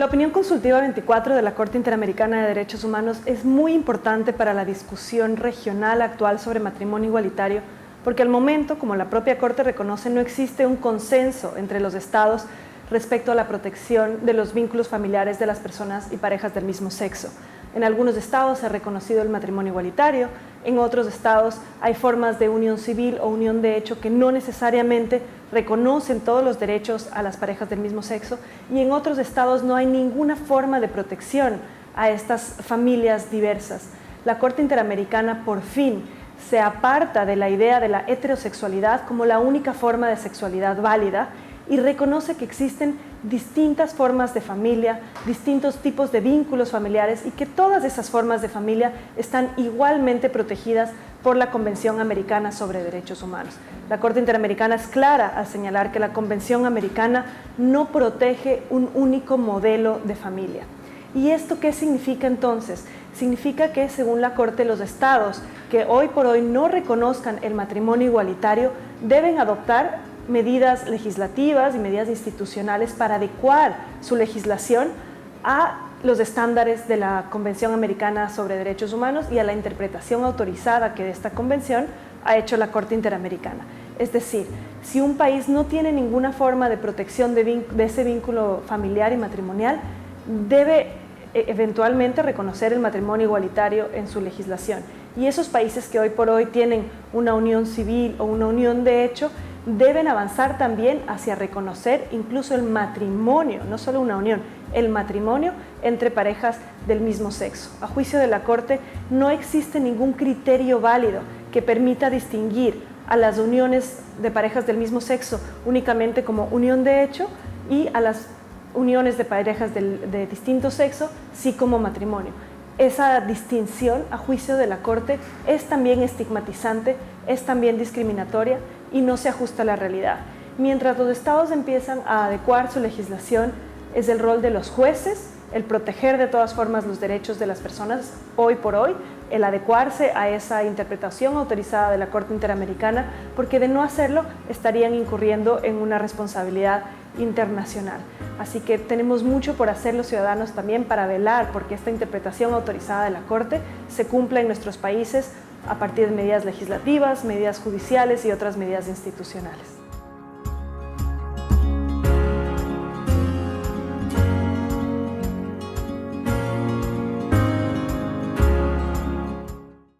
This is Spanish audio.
La opinión consultiva 24 de la Corte Interamericana de Derechos Humanos es muy importante para la discusión regional actual sobre matrimonio igualitario, porque al momento, como la propia Corte reconoce, no existe un consenso entre los estados respecto a la protección de los vínculos familiares de las personas y parejas del mismo sexo. En algunos estados se ha reconocido el matrimonio igualitario, en otros estados hay formas de unión civil o unión de hecho que no necesariamente reconocen todos los derechos a las parejas del mismo sexo, y en otros estados no hay ninguna forma de protección a estas familias diversas. La Corte Interamericana por fin se aparta de la idea de la heterosexualidad como la única forma de sexualidad válida y reconoce que existen distintas formas de familia, distintos tipos de vínculos familiares, y que todas esas formas de familia están igualmente protegidas por la Convención Americana sobre Derechos Humanos. La Corte Interamericana es clara al señalar que la Convención Americana no protege un único modelo de familia. ¿Y esto qué significa entonces? Significa que, según la Corte, los estados que hoy por hoy no reconozcan el matrimonio igualitario deben adoptar medidas legislativas y medidas institucionales para adecuar su legislación a los estándares de la Convención Americana sobre Derechos Humanos y a la interpretación autorizada que de esta convención ha hecho la Corte Interamericana. Es decir, si un país no tiene ninguna forma de protección de ese vínculo familiar y matrimonial, debe eventualmente reconocer el matrimonio igualitario en su legislación. Y esos países que hoy por hoy tienen una unión civil o una unión de hecho, deben avanzar también hacia reconocer incluso el matrimonio, no solo una unión, el matrimonio entre parejas del mismo sexo. A juicio de la Corte, no existe ningún criterio válido que permita distinguir a las uniones de parejas del mismo sexo únicamente como unión de hecho y a las uniones de parejas de distinto sexo sí como matrimonio. Esa distinción, a juicio de la Corte, es también estigmatizante, es también discriminatoria y no se ajusta a la realidad. Mientras los estados empiezan a adecuar su legislación, es el rol de los jueces el proteger de todas formas los derechos de las personas hoy por hoy, el adecuarse a esa interpretación autorizada de la Corte Interamericana, porque de no hacerlo estarían incurriendo en una responsabilidad internacional. Así que tenemos mucho por hacer los ciudadanos también para velar porque esta interpretación autorizada de la Corte se cumpla en nuestros países a partir de medidas legislativas, medidas judiciales y otras medidas institucionales.